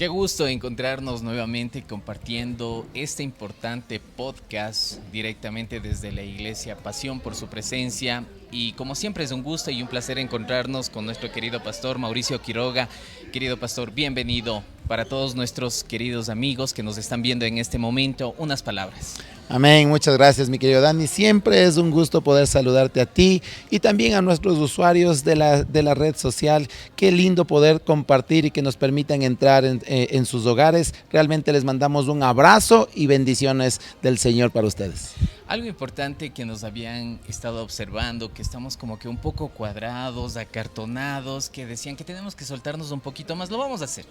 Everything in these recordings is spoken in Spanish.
Qué gusto encontrarnos nuevamente compartiendo este importante podcast directamente desde la Iglesia Pasión por su presencia. Y como siempre es un gusto y un placer encontrarnos con nuestro querido pastor Mauricio Quiroga. Querido pastor, bienvenido. Para todos nuestros queridos amigos que nos están viendo en este momento, unas palabras. Amén, muchas gracias mi querido Dani, siempre es un gusto poder saludarte a ti y también a nuestros usuarios de la red social. Qué lindo poder compartir y que nos permitan entrar en sus hogares. Realmente les mandamos un abrazo y bendiciones del Señor para ustedes. Algo importante que nos habían estado observando, que estamos como que un poco cuadrados, acartonados, que decían que tenemos que soltarnos un poquito más. Lo vamos a hacer,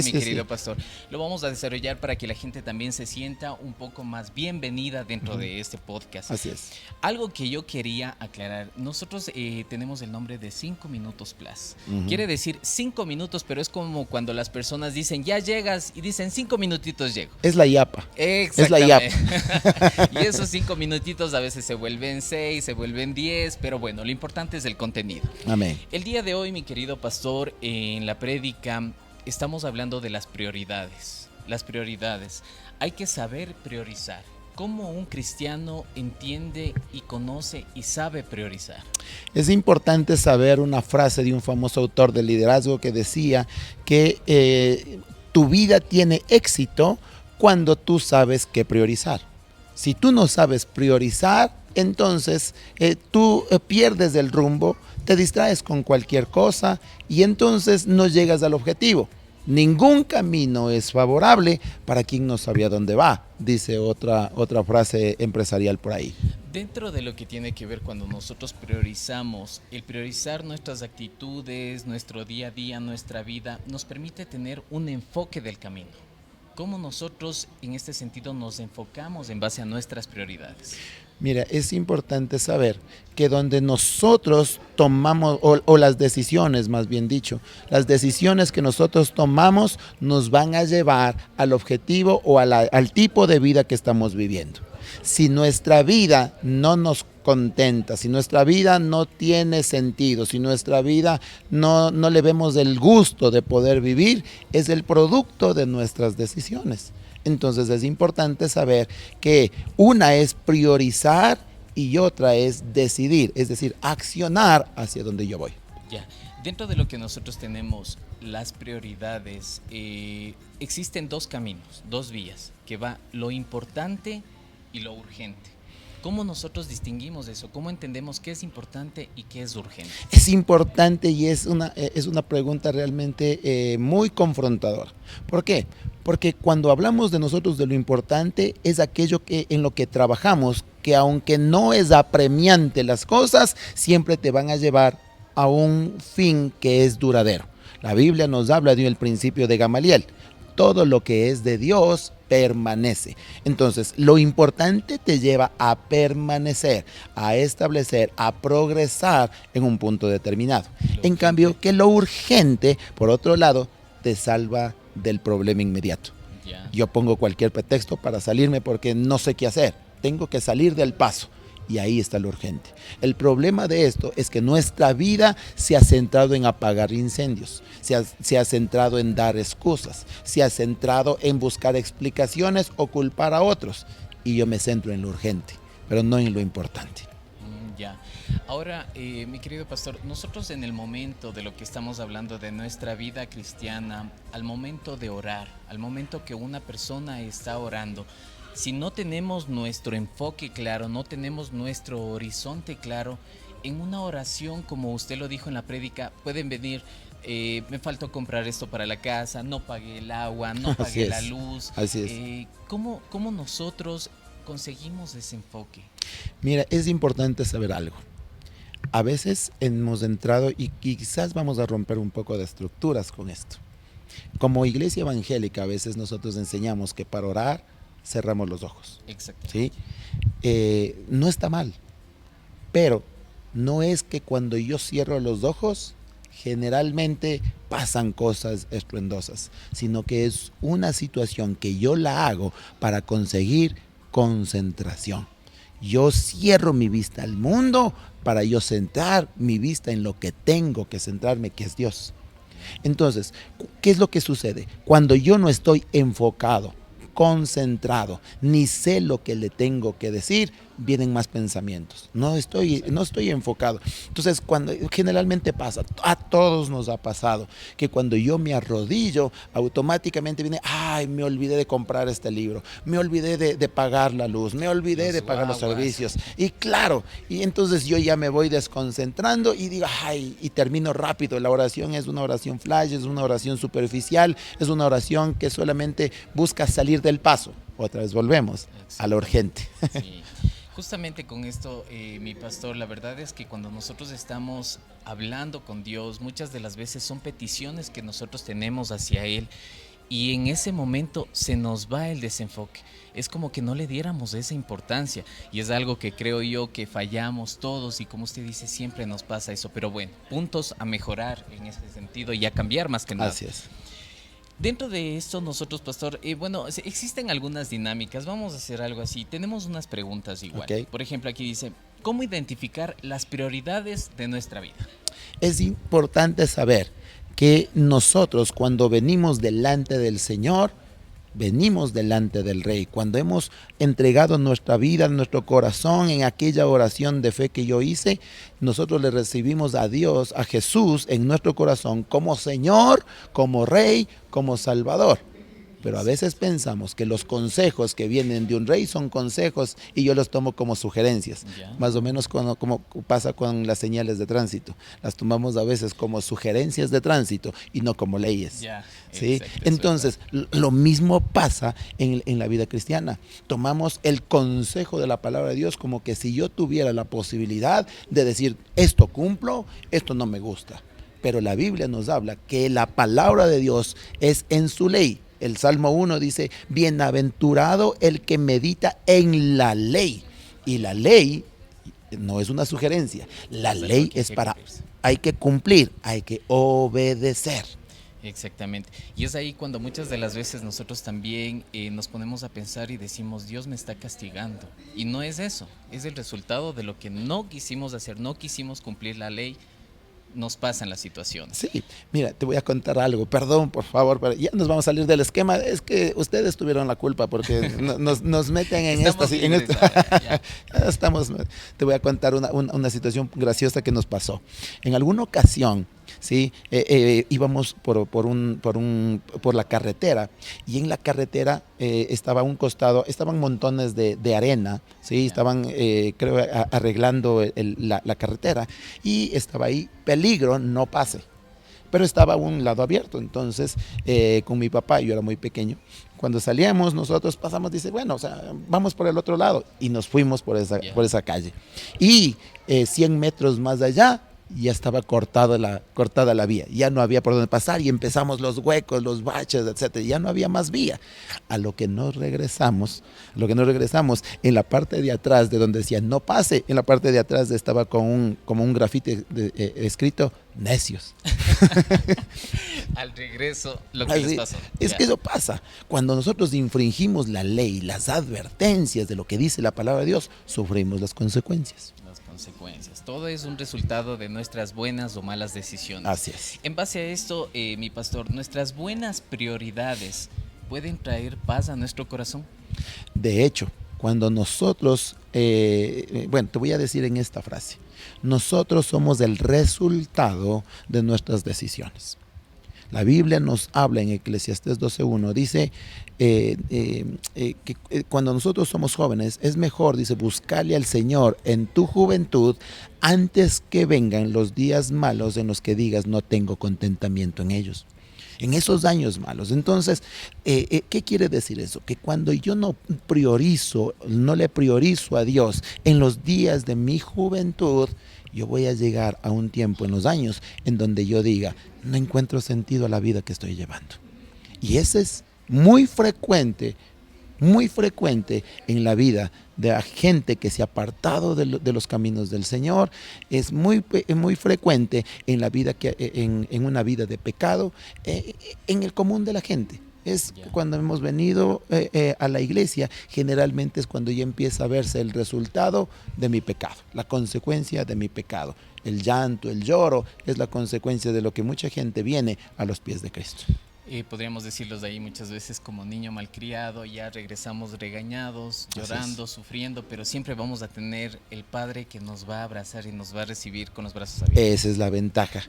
mi querido pastor. Lo vamos a desarrollar para que la gente también se sienta un poco más bienvenida dentro de este podcast. Así es. Algo que yo quería aclarar, nosotros tenemos el nombre de 5 Minutos Plus. Quiere decir 5 minutos, pero es como cuando las personas dicen, ya llegas, y dicen 5 minutitos llego. Es la IAPA. Exactamente. Es la IAPA. Y esos 5 minutitos a veces se vuelven 6, se vuelven 10, pero bueno, lo importante es el contenido. Amén. El día de hoy, mi querido pastor, en la prédica estamos hablando de las prioridades. Las prioridades. Hay que saber priorizar. ¿Cómo un cristiano entiende y conoce y sabe priorizar? Es importante saber una frase de un famoso autor de liderazgo que decía que tu vida tiene éxito cuando tú sabes qué priorizar. Si tú no sabes priorizar, entonces tú pierdes el rumbo, te distraes con cualquier cosa y entonces no llegas al objetivo. Ningún camino es favorable para quien no sabe a dónde va, dice otra frase empresarial por ahí. Dentro de lo que tiene que ver cuando nosotros priorizamos, el priorizar nuestras actitudes, nuestro día a día, nuestra vida, nos permite tener un enfoque del camino. ¿Cómo nosotros en este sentido nos enfocamos en base a nuestras prioridades? Mira, es importante saber que donde nosotros tomamos, o las decisiones más bien dicho, las decisiones que nosotros tomamos nos van a llevar al objetivo o al tipo de vida que estamos viviendo. Si nuestra vida no nos contenta, si nuestra vida no tiene sentido, si nuestra vida no le vemos el gusto de poder vivir, es el producto de nuestras decisiones. Entonces es importante saber que una es priorizar y otra es decidir, es decir, accionar hacia donde yo voy. Ya, dentro de lo que nosotros tenemos, las prioridades, existen dos caminos, dos vías, que va lo importante y lo urgente. ¿Cómo nosotros distinguimos eso? ¿Cómo entendemos qué es importante y qué es urgente? Es importante y es una pregunta realmente muy confrontadora. ¿Por qué? Porque cuando hablamos de nosotros de lo importante es aquello en lo que trabajamos, que aunque no es apremiante las cosas, siempre te van a llevar a un fin que es duradero. La Biblia nos habla de el principio de Gamaliel. Todo lo que es de Dios permanece. Entonces, lo importante te lleva a permanecer, a establecer, a progresar en un punto determinado. En cambio, que lo urgente, por otro lado, te salva del problema inmediato. Yo pongo cualquier pretexto para salirme porque no sé qué hacer. Tengo que salir del paso. Y ahí está lo urgente. El problema de esto es que nuestra vida se ha centrado en apagar incendios, se ha centrado en dar excusas, se ha centrado en buscar explicaciones o culpar a otros. Y yo me centro en lo urgente, pero no en lo importante. Ya. Ahora, mi querido pastor, nosotros en el momento de lo que estamos hablando de nuestra vida cristiana, al momento de orar, al momento que una persona está orando, si no tenemos nuestro enfoque claro, no tenemos nuestro horizonte claro, en una oración, como usted lo dijo en la prédica, pueden venir, me faltó comprar esto para la casa, no pagué el agua, no pagué la luz. Así es. ¿Cómo nosotros conseguimos ese enfoque? Mira, es importante saber algo. A veces hemos entrado y quizás vamos a romper un poco de estructuras con esto. Como iglesia evangélica, a veces nosotros enseñamos que para orar cerramos los ojos. Exacto. ¿Sí? No está mal, pero no es que cuando yo cierro los ojos generalmente pasan cosas estruendosas, sino que es una situación que yo la hago para conseguir concentración. Yo cierro mi vista al mundo para yo centrar mi vista en lo que tengo que centrarme, que es Dios. Entonces, ¿qué es lo que sucede? Cuando yo no estoy enfocado, concentrado, ni sé lo que le tengo que decir, vienen más pensamientos. No estoy enfocado. Entonces, cuando generalmente pasa, a todos nos ha pasado, que cuando yo me arrodillo, automáticamente viene, ay, me olvidé de comprar este libro, me olvidé de pagar la luz, me olvidé de pagar los servicios. Y claro, y entonces yo ya me voy desconcentrando y digo, ay, y termino rápido. La oración es una oración flash, es una oración superficial, es una oración que solamente busca salir del paso. Otra vez volvemos a lo urgente. Sí. Justamente con esto, mi pastor, la verdad es que cuando nosotros estamos hablando con Dios, muchas de las veces son peticiones que nosotros tenemos hacia Él y en ese momento se nos va el desenfoque. Es como que no le diéramos esa importancia y es algo que creo yo que fallamos todos y como usted dice, siempre nos pasa eso. Pero bueno, puntos a mejorar en ese sentido y a cambiar más que nada. Así es. Dentro de esto nosotros, pastor, bueno, existen algunas dinámicas, vamos a hacer algo así, tenemos unas preguntas igual. Okay. Por ejemplo, aquí dice, ¿cómo identificar las prioridades de nuestra vida? Es importante saber que nosotros cuando venimos delante del Señor, venimos delante del Rey. Cuando hemos entregado nuestra vida, nuestro corazón en aquella oración de fe que yo hice, nosotros le recibimos a Dios, a Jesús en nuestro corazón como Señor, como Rey, como Salvador. Pero a veces pensamos que los consejos que vienen de un rey son consejos y yo los tomo como sugerencias. Ya. Más o menos como pasa con las señales de tránsito. Las tomamos a veces como sugerencias de tránsito y no como leyes. Ya, ¿Sí? exacto, Entonces, lo mismo pasa en la vida cristiana. Tomamos el consejo de la palabra de Dios como que si yo tuviera la posibilidad de decir, esto cumplo, esto no me gusta. Pero la Biblia nos habla que la palabra de Dios es en su ley. El Salmo 1 dice, bienaventurado el que medita en la ley. Y la ley no es una sugerencia. La ley es para, hay que cumplir, hay que obedecer. Exactamente. Y es ahí cuando muchas de las veces nosotros también nos ponemos a pensar y decimos, Dios me está castigando. Y no es eso, es el resultado de lo que no quisimos hacer, no quisimos cumplir la ley. Nos pasan las situaciones. Sí, mira, te voy a contar algo, perdón por favor, pero ya nos vamos a salir del esquema, es que ustedes tuvieron la culpa porque nos meten en estamos, te voy a contar una situación graciosa que nos pasó. En alguna ocasión, ¿sí? Íbamos por la carretera y en la carretera estaba a un costado, estaban montones de arena, ¿sí? Estaban creo arreglando la carretera y estaba ahí, peligro, no pase. Pero estaba un lado abierto, entonces con mi papá, yo era muy pequeño, cuando salíamos nosotros pasamos, dice, bueno, o sea, vamos por el otro lado y nos fuimos por esa calle. Y 100 metros más allá, ya estaba cortada la vía, ya no había por dónde pasar y empezamos los huecos, los baches, etcétera, ya no había más vía. A lo que nos regresamos, en la parte de atrás de donde decía no pase, en la parte de atrás estaba como un grafiti escrito necios. Al regreso, lo que les pasó. Es que eso pasa. Cuando nosotros infringimos la ley, las advertencias de lo que dice la palabra de Dios, sufrimos las consecuencias. Consecuencias. Todo es un resultado de nuestras buenas o malas decisiones. Así es. En base a esto, mi pastor, ¿nuestras buenas prioridades pueden traer paz a nuestro corazón? De hecho, cuando nosotros, bueno, te voy a decir en esta frase, nosotros somos el resultado de nuestras decisiones. La Biblia nos habla en Eclesiastés 12:1, dice que cuando nosotros somos jóvenes es mejor, dice, buscarle al Señor en tu juventud antes que vengan los días malos en los que digas no tengo contentamiento en ellos. En esos años malos. Entonces, ¿qué quiere decir eso? Que cuando yo no le priorizo a Dios en los días de mi juventud, yo voy a llegar a un tiempo en los años en donde yo diga, no encuentro sentido a la vida que estoy llevando. Y ese es muy frecuente en la vida de la gente que se ha apartado de los caminos del Señor. Es muy frecuente en la vida en una vida de pecado, en el común de la gente. Es Ya. cuando hemos venido a la iglesia, generalmente es cuando ya empieza a verse el resultado de mi pecado, la consecuencia de mi pecado. El llanto, el lloro es la consecuencia de lo que mucha gente viene a los pies de Cristo. Podríamos decirlos de ahí muchas veces como niño malcriado, ya regresamos regañados, Así es. llorando, sufriendo, pero siempre vamos a tener el Padre que nos va a abrazar y nos va a recibir con los brazos abiertos. Esa es la ventaja.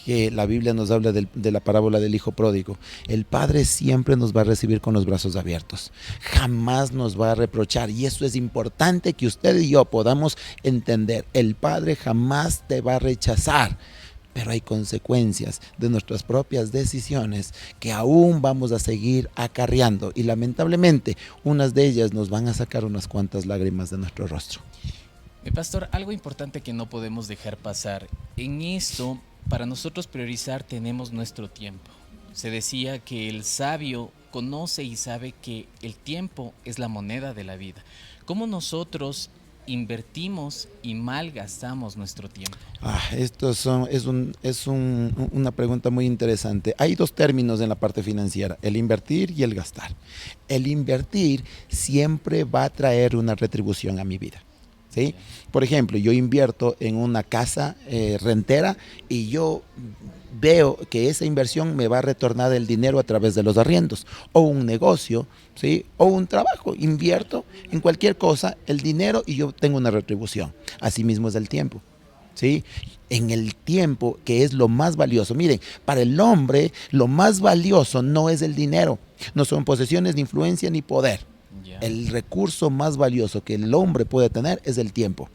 Que la Biblia nos habla de la parábola del hijo pródigo. El Padre siempre nos va a recibir con los brazos abiertos. Jamás nos va a reprochar. Y eso es importante que usted y yo podamos entender. El Padre jamás te va a rechazar. Pero hay consecuencias de nuestras propias decisiones que aún vamos a seguir acarreando. Y lamentablemente, unas de ellas nos van a sacar unas cuantas lágrimas de nuestro rostro. Mi pastor, algo importante que no podemos dejar pasar. En esto, para nosotros priorizar tenemos nuestro tiempo. Se decía que el sabio conoce y sabe que el tiempo es la moneda de la vida. ¿Cómo nosotros invertimos y malgastamos nuestro tiempo? Una pregunta muy interesante. Hay dos términos en la parte financiera, el invertir y el gastar. El invertir siempre va a traer una retribución a mi vida. ¿Sí? Ya. Por ejemplo, yo invierto en una casa rentera y yo veo que esa inversión me va a retornar el dinero a través de los arriendos, o un negocio, ¿sí? O un trabajo. Invierto en cualquier cosa el dinero y yo tengo una retribución. Asimismo es el tiempo. ¿Sí? En el tiempo, que es lo más valioso. Miren, para el hombre lo más valioso no es el dinero, no son posesiones, ni influencia, ni poder. Ya. El recurso más valioso que el hombre puede tener es el tiempo.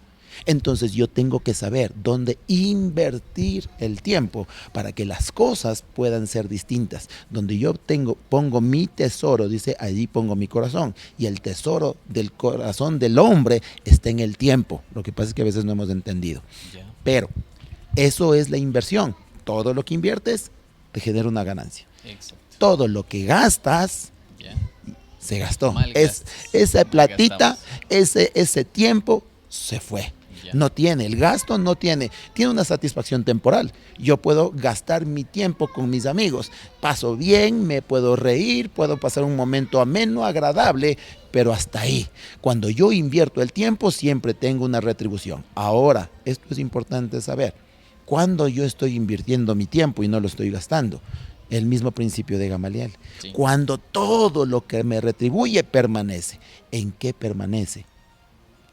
Entonces yo tengo que saber dónde invertir el tiempo para que las cosas puedan ser distintas. Donde yo pongo mi tesoro, dice, allí pongo mi corazón. Y el tesoro del corazón del hombre está en el tiempo. Lo que pasa es que a veces no hemos entendido. Ya. Pero eso es la inversión. Todo lo que inviertes te genera una ganancia. Exacto. Todo lo que gastas Ya. se gastó. Malgastas. Esa platita, Malgastamos. ese tiempo se fue. Ya. No tiene, el gasto no tiene una satisfacción temporal. Yo puedo gastar mi tiempo con mis amigos, paso bien, me puedo reír, puedo pasar un momento ameno, agradable, pero hasta ahí. Cuando yo invierto el tiempo, siempre tengo una retribución. Ahora, esto es importante saber, cuando yo estoy invirtiendo mi tiempo y no lo estoy gastando, el mismo principio de Gamaliel. Sí. Cuando todo lo que me retribuye permanece. ¿En qué permanece?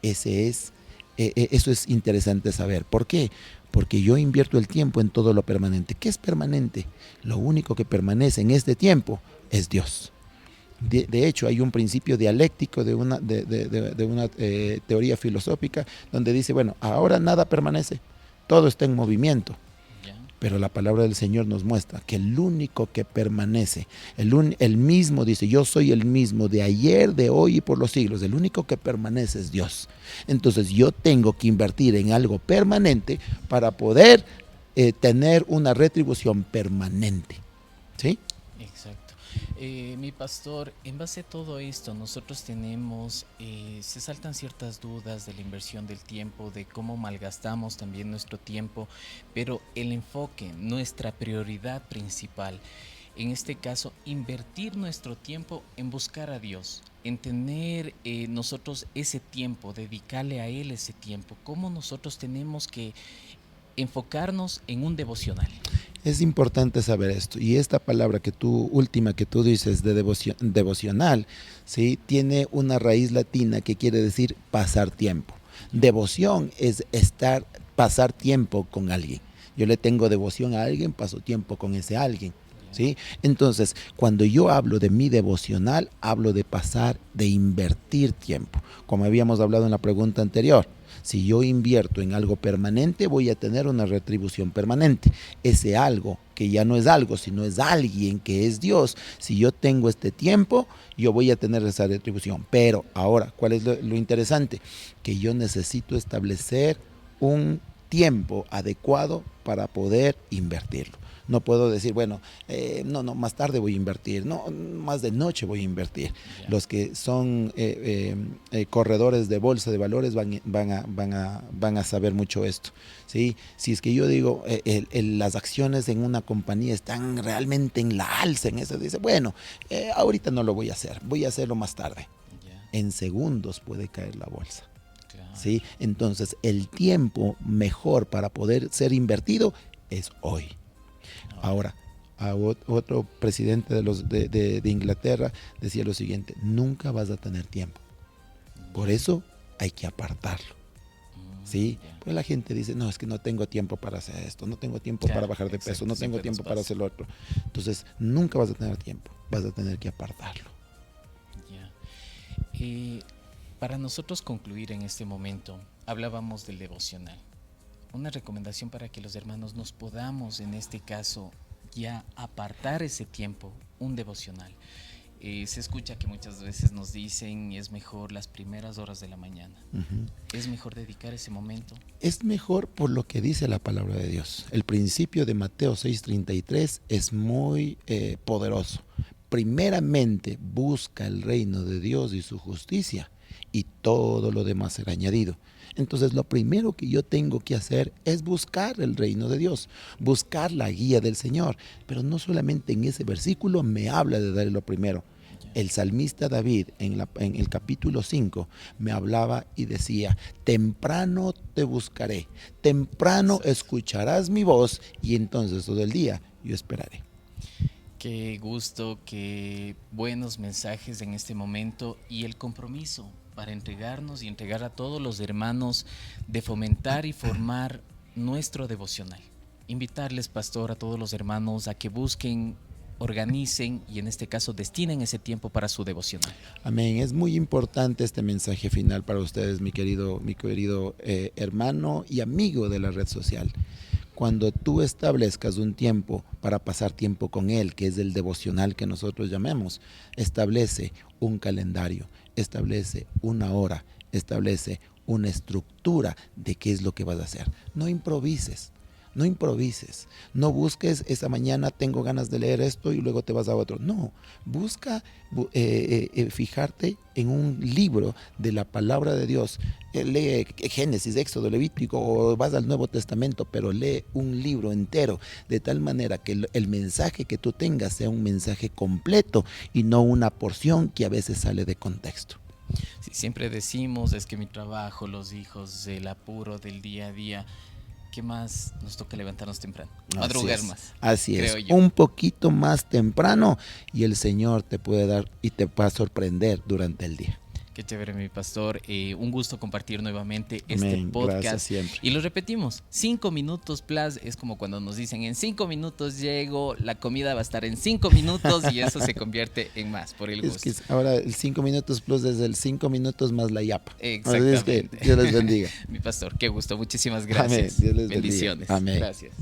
Eso es interesante saber. ¿Por qué? Porque yo invierto el tiempo en todo lo permanente. ¿Qué es permanente? Lo único que permanece en este tiempo es Dios. De hecho, hay un principio dialéctico de una teoría filosófica donde dice, bueno, ahora nada permanece, todo está en movimiento. Ya. Pero la palabra del Señor nos muestra que el único que permanece, el mismo, dice, yo soy el mismo de ayer, de hoy y por los siglos. El único que permanece es Dios. Entonces yo tengo que invertir en algo permanente para poder tener una retribución permanente. ¿Sí? Exacto. Mi pastor, en base a todo esto, nosotros tenemos, se saltan ciertas dudas de la inversión del tiempo, de cómo malgastamos también nuestro tiempo, pero el enfoque, nuestra prioridad principal, en este caso, invertir nuestro tiempo en buscar a Dios, en tener nosotros ese tiempo, dedicarle a Él ese tiempo, cómo nosotros tenemos que enfocarnos en un devocional. Es importante saber esto. Y esta palabra última que tú dices de devocional, ¿sí? Tiene una raíz latina que quiere decir pasar tiempo. Devoción es pasar tiempo con alguien. Yo le tengo devoción a alguien, paso tiempo con ese alguien. ¿Sí? Entonces, cuando yo hablo de mi devocional, hablo de invertir tiempo. Como habíamos hablado en la pregunta anterior, si yo invierto en algo permanente, voy a tener una retribución permanente. Ese algo, que ya no es algo, sino es alguien que es Dios, si yo tengo este tiempo, yo voy a tener esa retribución. Pero ahora, ¿cuál es lo interesante? Que yo necesito establecer un tiempo adecuado para poder invertirlo. No puedo decir, bueno, más tarde voy a invertir, no, más de noche voy a invertir. Ya. Los que son corredores de bolsa de valores van a saber mucho esto, ¿sí? Si es que yo digo, las acciones en una compañía están realmente en la alza, en eso, dice, bueno, ahorita no lo voy a hacer, voy a hacerlo más tarde. Ya. En segundos puede caer la bolsa. Claro. ¿Sí? Entonces, el tiempo mejor para poder ser invertido es hoy. Ahora, otro presidente de Inglaterra decía lo siguiente: nunca vas a tener tiempo. Por eso hay que apartarlo. ¿Sí? Pues la gente dice, no, es que no tengo tiempo para hacer esto, no tengo tiempo para bajar de peso, no tengo tiempo para hacer lo otro. Entonces, nunca vas a tener tiempo, vas a tener que apartarlo. Ya. Para nosotros concluir en este momento, hablábamos del devocional. Una recomendación para que los hermanos nos podamos, en este caso, ya apartar ese tiempo, un devocional. Se escucha que muchas veces nos dicen es mejor las primeras horas de la mañana. ¿Es mejor dedicar ese momento? Es mejor por lo que dice la palabra de Dios. El principio de Mateo 6:33 es muy poderoso. Primeramente busca el reino de Dios y su justicia, y todo lo demás será añadido. Entonces, lo primero que yo tengo que hacer es buscar el reino de Dios, buscar la guía del Señor. Pero no solamente en ese versículo me habla de dar lo primero. El salmista David, en el capítulo 5, me hablaba y decía, temprano te buscaré, temprano escucharás mi voz, y entonces todo el día yo esperaré. Qué gusto, qué buenos mensajes en este momento, y el compromiso para entregarnos y entregar a todos los hermanos de fomentar y formar nuestro devocional. Invitarles, pastor, a todos los hermanos a que busquen, organicen y en este caso destinen ese tiempo para su devocional. Amén. Es muy importante este mensaje final para ustedes, mi querido hermano y amigo de la red social. Cuando tú establezcas un tiempo para pasar tiempo con Él, que es el devocional que nosotros llamemos, establece un calendario, establece una hora, establece una estructura de qué es lo que vas a hacer. No improvises. No improvises, no busques esa mañana tengo ganas de leer esto y luego te vas a otro. No, busca fijarte en un libro de la palabra de Dios. Lee Génesis, Éxodo, Levítico, o vas al Nuevo Testamento, pero lee un libro entero, de tal manera que el mensaje que tú tengas sea un mensaje completo y no una porción que a veces sale de contexto. Sí, siempre decimos, es que mi trabajo, los hijos, el apuro del día a día. ¿Qué más nos toca levantarnos temprano? Madrugar más. Así es, un poquito más temprano y el Señor te puede dar y te va a sorprender durante el día. Qué chévere, mi pastor. Un gusto compartir nuevamente este podcast. Gracias siempre. Y lo repetimos, 5 minutos plus es como cuando nos dicen en 5 minutos llego, la comida va a estar en 5 minutos y eso se convierte en más por el gusto. Es que ahora el 5 minutos plus es el 5 minutos más la yapa. Exactamente. Es que Dios les bendiga. Mi pastor, qué gusto. Muchísimas gracias. Amén. Dios les bendiciones. Bendiga. Amén. Gracias.